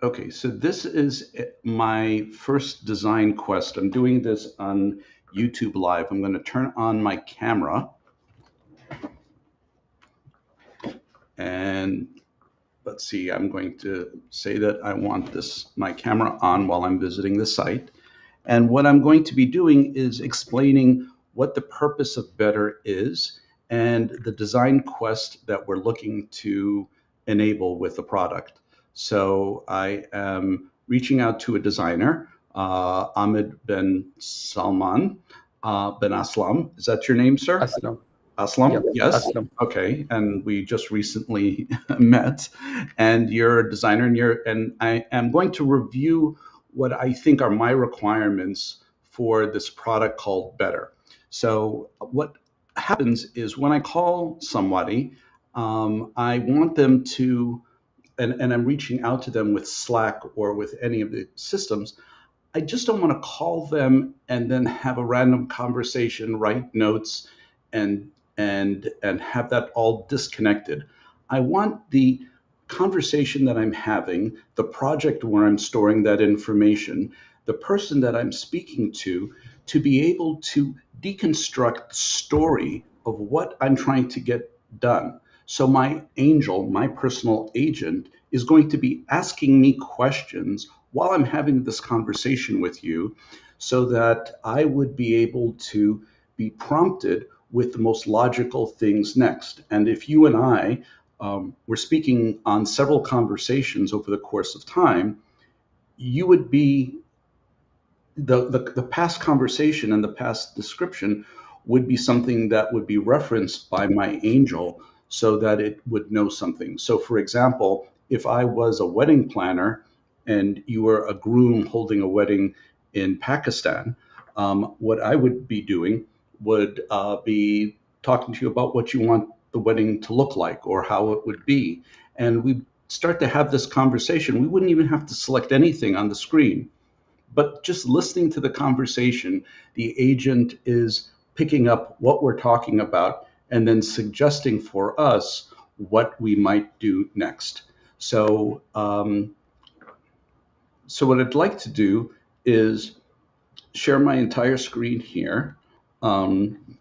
Okay, so this is my first design quest. I'm doing this on YouTube Live. I'm going to turn on my camera and let's see, I'm going to say that I want my camera on while I'm visiting the site. And what I'm going to be doing is explaining what the purpose of Better is and the design quest that we're looking to enable with the product. So I am reaching out to a designer, Ahmed Ben Salman, Ben Aslam. Is that your name, sir? Aslam. Aslam? Yeah, Yes. Aslam. Okay. And we just recently met, and you're a designer, and I am going to review what I think are my requirements for this product called Better. So what happens is when I call somebody, I want them to, and I'm reaching out to them with Slack or with any of the systems. I just don't want to call them and then have a random conversation, write notes, and have that all disconnected. I want the conversation that I'm having, the project where I'm storing that information, the person that I'm speaking to be able to deconstruct the story of what I'm trying to get done. So my angel, my personal agent, is going to be asking me questions while I'm having this conversation with you so that I would be able to be prompted with the most logical things next. And if you and I were speaking on several conversations over the course of time, you would be the past conversation and the past description would be something that would be referenced by my angel so that it would know something. So, for example, if I was a wedding planner and you were a groom holding a wedding in Pakistan, what I would be doing would be talking to you about what you want the wedding to look like or how it would be. And we start to have this conversation. We wouldn't even have to select anything on the screen, but just listening to the conversation, the agent is picking up what we're talking about and then suggesting for us what we might do next. So, so what I'd like to do is share my entire screen here. Um,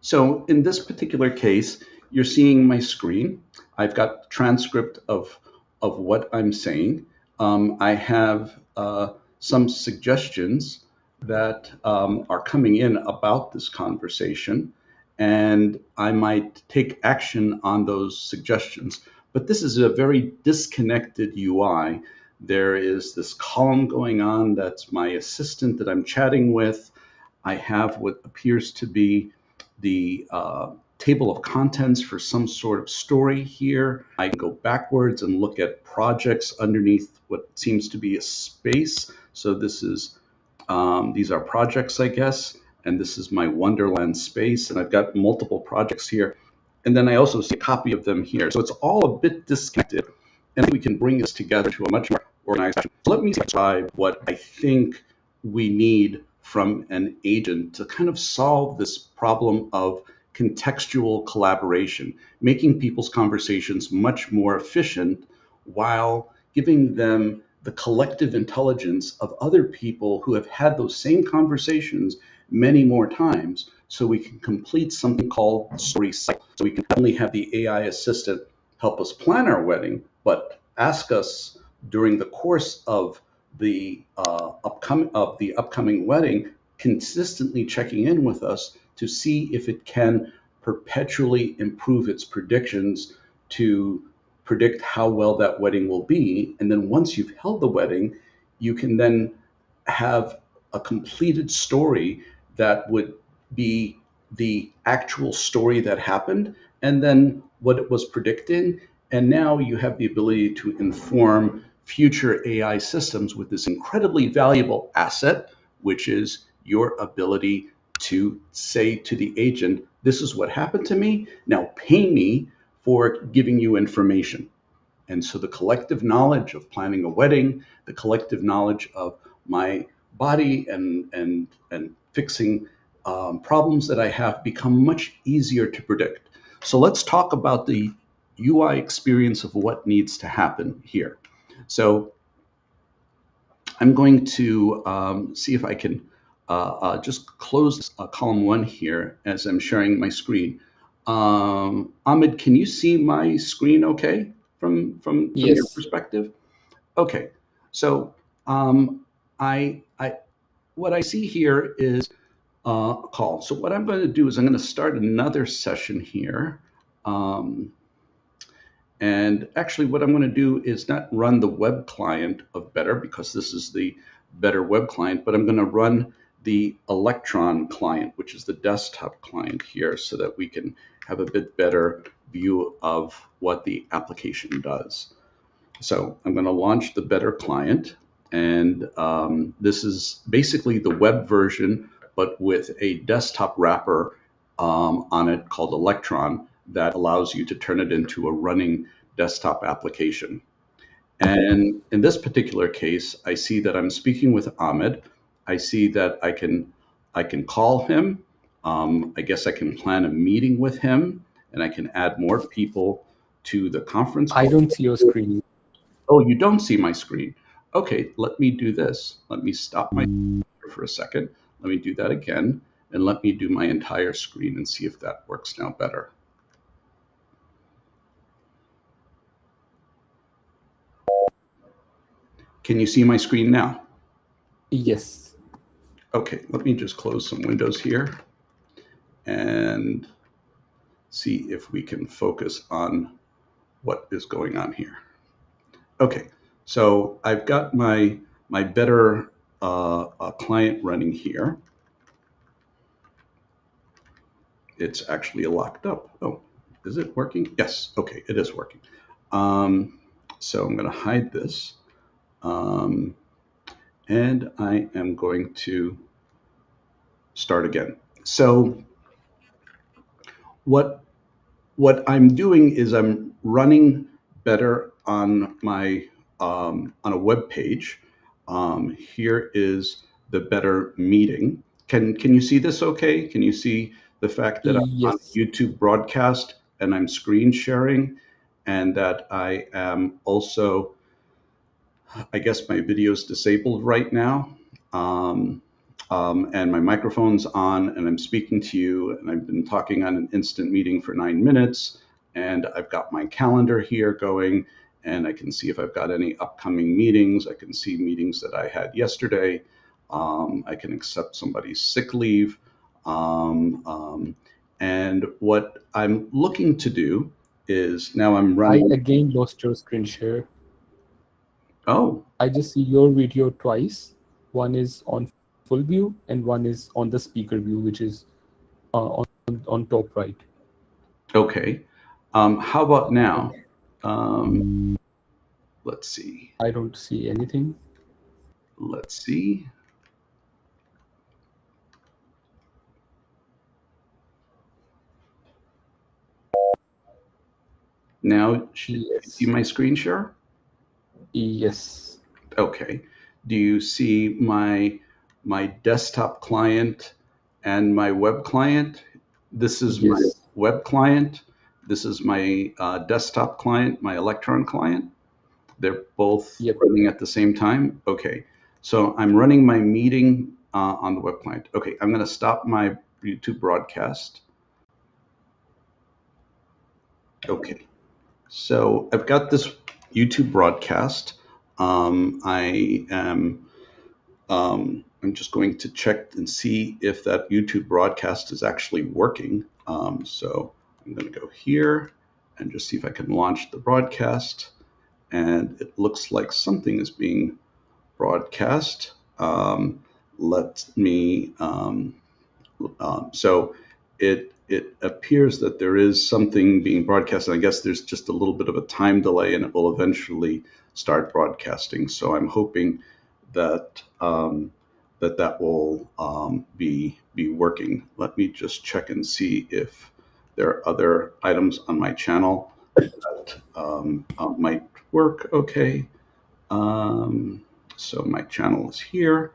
so in this particular case, you're seeing my screen. I've got transcript of what I'm saying. I have some suggestions that are coming in about this conversation, and I might take action on those suggestions. But this is a very disconnected UI. There is this column going on that's my assistant that I'm chatting with. I have what appears to be the table of contents for some sort of story here. I can go backwards and look at projects underneath what seems to be a space. So this is these are projects, I guess, and this is my Wonderland space, and I've got multiple projects here. And then I also see a copy of them here. So it's all a bit disconnected, and we can bring this together to a much more organized fashion. So let me describe what I think we need from an agent to kind of solve this problem of contextual collaboration, making people's conversations much more efficient while giving them the collective intelligence of other people who have had those same conversations many more times, so we can complete something called story cycle. So we can not only have the AI assistant help us plan our wedding, but ask us during the course of the upcoming wedding, consistently checking in with us to see if it can perpetually improve its predictions to predict how well that wedding will be. And then once you've held the wedding, you can then have a completed story that would be the actual story that happened and then what it was predicting. And now you have the ability to inform future AI systems with this incredibly valuable asset, which is your ability to say to the agent, this is what happened to me. Now pay me for giving you information. And so the collective knowledge of planning a wedding, the collective knowledge of my body and fixing problems that I have become much easier to predict. So let's talk about the UI experience of what needs to happen here. So I'm going to see if I can just close column one here as I'm sharing my screen. Ahmed, can you see my screen okay from your Yes. perspective? Okay, so um, I what I see here is a call. So what I'm going to do is I'm going to start another session here. Um, and actually, what I'm going to do is not run the web client of Better because this is the Better web client, but I'm going to run the Electron client, which is the desktop client here, so that we can have a bit better view of what the application does. So I'm going to launch the Better client, and this is basically the web version, but with a desktop wrapper on it called Electron that allows you to turn it into a running desktop application. And in this particular case, I see that I'm speaking with Ahmed. I see that I can call him. I guess I can plan a meeting with him, and I can add more people to the conference I call. don't see your screen. Oh, you don't see my screen. Okay, let me do this. Let me stop my for a second. Let me do that again, and let me do my entire screen and see if that works now better. Can you see my screen now? Yes. Okay, let me just close some windows here and see if we can focus on what is going on here. Okay, so I've got my Better client running here. It's actually locked up. Oh, is it working? Yes. Okay, it is working. Um, so I'm going to hide this, um, and I am going to start again. So what what I'm doing is I'm running Better on my on a web page. Here is the Better meeting. Can you see this okay? Can you see the fact that I'm on Yes. YouTube broadcast and I'm screen sharing, and that I am also, I guess my video is disabled right now. Um, and my microphone's on, and I'm speaking to you, and I've been talking on an instant meeting for 9 minutes, and I've got my calendar here going, and I can see if I've got any upcoming meetings. I can see meetings that I had yesterday. I can accept somebody's sick leave. Um, um, and what I'm looking to do is now I'm I running. again lost your screen share. Oh, I just see your video twice. One is on full view and one is on the speaker view, which is on top right. okay. How about now? Um, let's see. I don't see anything. Let's see. Now, can you see Yes. my screen share? Yes. Okay. Do you see my desktop client and my web client? This is my Yes. web client. This is my desktop client, my Electron client. They're both Yep. running at the same time. Okay. So I'm running my meeting on the web client. Okay. I'm going to stop my YouTube broadcast. Okay. So I've got this YouTube broadcast. I'm just going to check and see if that YouTube broadcast is actually working. So I'm going to go here and just see if I can launch the broadcast. And it looks like something is being broadcast. Let me so it appears that there is something being broadcast, and I guess there's just a little bit of a time delay, and it will eventually start broadcasting. So I'm hoping that that will be working. Let me just check and see if there are other items on my channel that might work. Okay. Um, so my channel is here,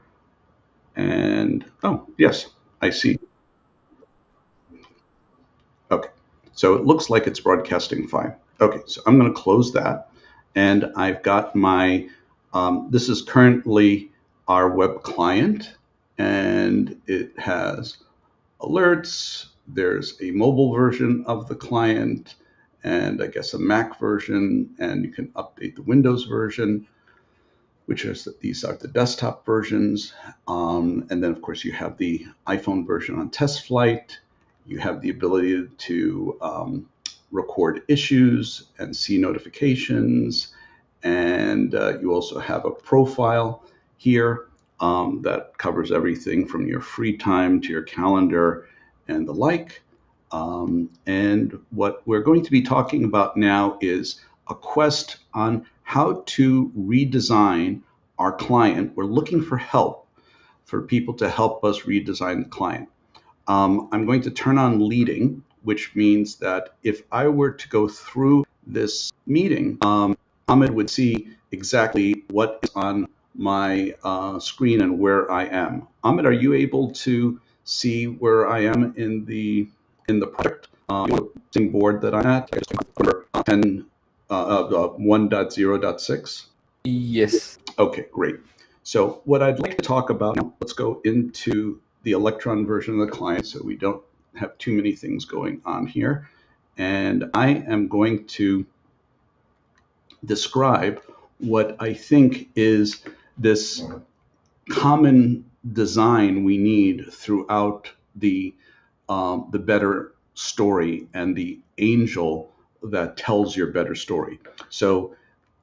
and oh yes, I see. Okay. So it looks like it's broadcasting fine. Okay, so I'm going to close that. And I've got my, this is currently our web client, and it has alerts. There's a mobile version of the client, and I guess a Mac version, and you can update the Windows version, which is these are the desktop versions. And then, of course, you have the iPhone version on test flight. You have the ability to record issues and see notifications. And you also have a profile here that covers everything from your free time to your calendar and the like. And what we're going to be talking about now is a quest on how to redesign our client. We're looking for help for people to help us redesign the client. I'm going to turn on leading, which means that if I were to go through this meeting, Ahmed would see exactly what is on my screen and where I am. Ahmed, are you able to see where I am in the project board that I'm at? Under 10, 1.0.6. Yes. Okay, great. So what I'd like to talk about, let's go into the Electron version of the client so we don't have too many things going on here. And I am going to describe what I think is this common design we need throughout the better story and the angel that tells your better story. So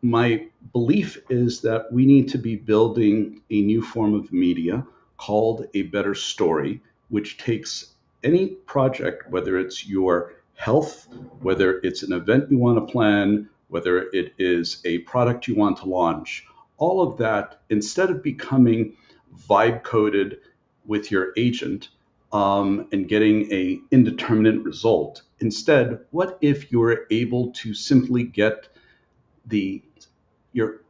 my belief is that we need to be building a new form of media called a better story, which takes any project, whether it's your health, whether it's an event you want to plan, whether it is a product you want to launch, all of that, instead of becoming vibe coded with your agent and getting a indeterminate result, instead, what if you were able to simply get the your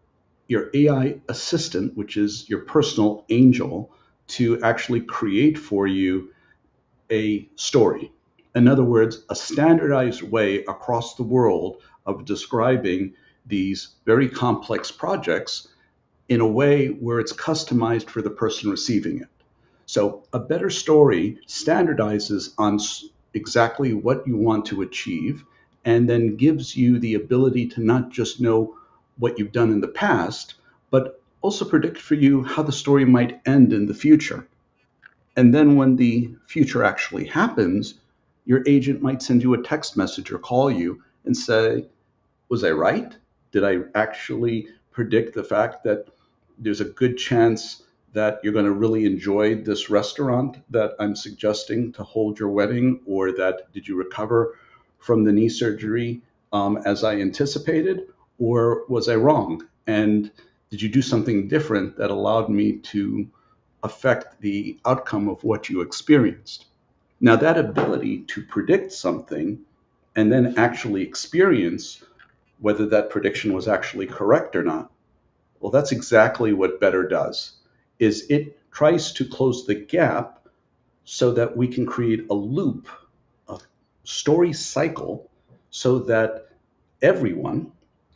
your AI assistant, which is your personal angel, to actually create for you a story. In other words, a standardized way across the world of describing these very complex projects in a way where it's customized for the person receiving it. So a better story standardizes on exactly what you want to achieve and then gives you the ability to not just know what you've done in the past, but also predict for you how the story might end in the future. And then when the future actually happens, your agent might send you a text message or call you and say, was I right? Did I actually predict the fact that there's a good chance that you're going to really enjoy this restaurant that I'm suggesting to hold your wedding? Or that did you recover from the knee surgery as I anticipated? Or was I wrong? And did you do something different that allowed me to affect the outcome of what you experienced? Now, that ability to predict something and then actually experience whether that prediction was actually correct or not. Well, that's exactly what Better does. Is it tries to close the gap so that we can create a loop, a story cycle, so that everyone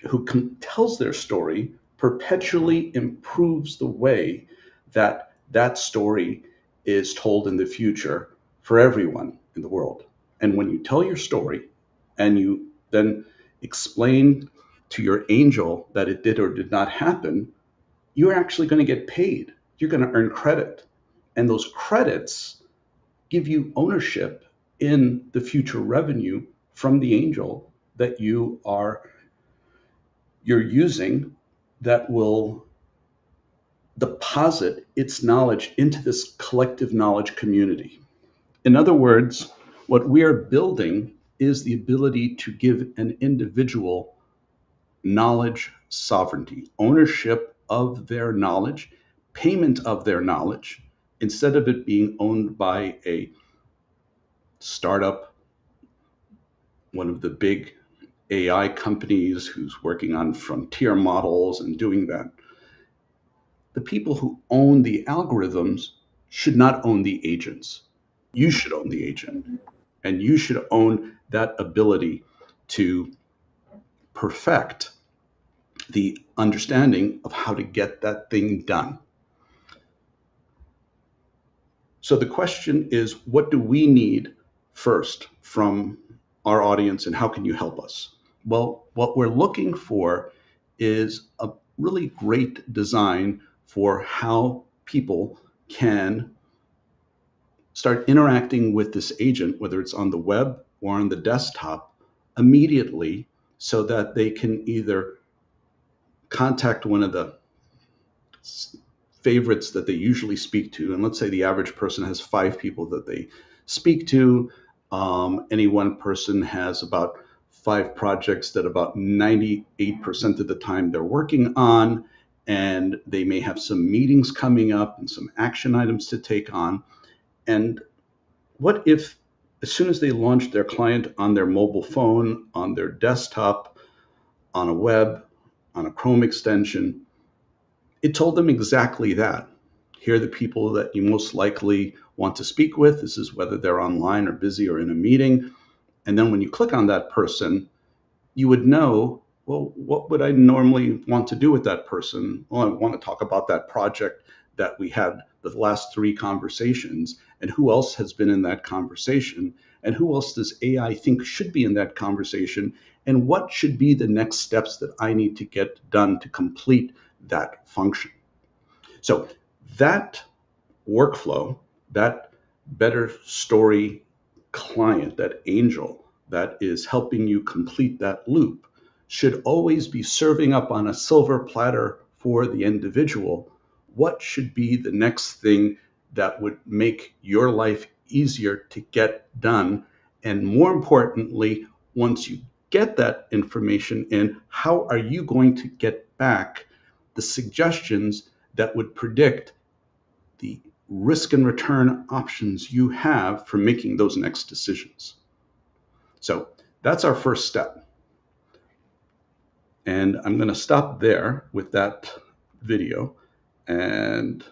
who tells their story perpetually improves the way that that story is told in the future for everyone in the world. And when you tell your story and you then explain to your angel that it did or did not happen, you're actually going to get paid. You're going to earn credit. And those credits give you ownership in the future revenue from the angel that you're using, that will deposit its knowledge into this collective knowledge community. In other words, what we are building is the ability to give an individual knowledge sovereignty, ownership of their knowledge, payment of their knowledge, instead of it being owned by a startup, one of the big AI companies who's working on frontier models and doing that. The people who own the algorithms should not own the agents. You should own the agent, and you should own that ability to perfect the understanding of how to get that thing done. So the question is, what do we need first from our audience and how can you help us? Well, what we're looking for is a really great design for how people can start interacting with this agent, whether it's on the web or on the desktop, immediately so that they can either contact one of the favorites that they usually speak to. And let's say the average person has 5 people that they speak to. Any one person has about 5 projects that about 98% of the time they're working on. And they may have some meetings coming up and some action items to take on. And what if, as soon as they launch their client on their mobile phone, on their desktop, on a web, on a Chrome extension, it told them exactly that. Here are the people that you most likely want to speak with. This is whether they're online or busy or in a meeting. And then when you click on that person, you would know, well, what would I normally want to do with that person? Well, I want to talk about that project that we had the last 3 conversations, and who else has been in that conversation, and who else does AI think should be in that conversation, and what should be the next steps that I need to get done to complete that function. So that workflow, that better story client, that angel that is helping you complete that loop, should always be serving up on a silver platter for the individual what should be the next thing that would make your life easier to get done. And more importantly, once you get that information in, how are you going to get back the suggestions that would predict the risk and return options you have for making those next decisions? So that's our first step. And I'm going to stop there with that video and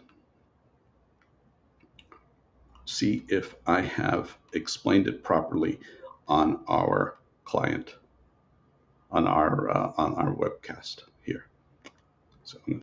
see if I have explained it properly on our client, on our webcast here. So